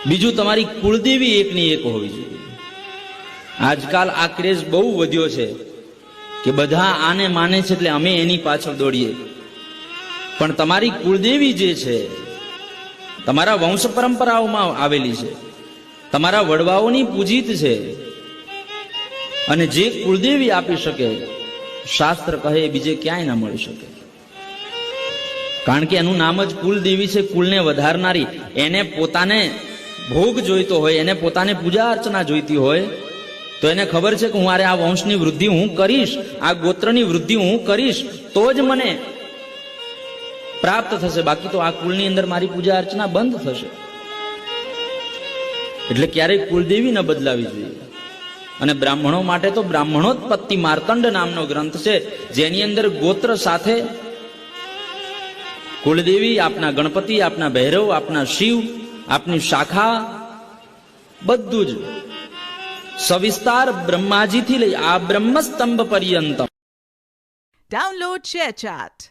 બીજું તમારી કુળદેવી એકની એક હોવી જોઈએ. આજકાલ આ ક્રેઝ બહુ વધ્યો છે કે બધા આને માને છે એટલે અમે એની પાછળ દોડીએ. પણ તમારી કુળદેવી જે છે, તમારા વંશ પરંપરાઓમાં આવેલી છે, તમારા વડવાઓની પૂજિત છે, અને જે કુળદેવી આપી શકે, શાસ્ત્ર કહે બીજે ક્યાંય ના મળી શકે. કારણ કે એનું નામ જ કુલદેવી છે, કુલને વધારનારી. એને પોતાને ભોગ જોઈતો હોય, એને પોતાને પૂજા અર્ચના જોઈતી હોય, તો એને ખબર છે કે હું આ વંશની વૃદ્ધિ હું કરીશ, આ ગોત્રની વૃદ્ધિ હું કરીશ તો જ મને પ્રાપ્ત થશે, બાકી તો આ કુલની અંદર મારી પૂજા અર્ચના બંધ થશે. એટલે ક્યારેય કુલદેવી ન બદલાવી જોઈએ. અને બ્રાહ્મણો માટે તો બ્રાહ્મણોત્પત્તિ માર્તંડ નામનો ગ્રંથ છે, જેની અંદર ગોત્ર સાથે કુલદેવી, આપના ગણપતિ, આપના ભૈરવ, આપના શિવ, આપની શાખા, બધું જ સવિસ્તાર બ્રહ્માજીથી લઈ આ બ્રહ્મસ્તંભ પર્યંત. Download ShareChat.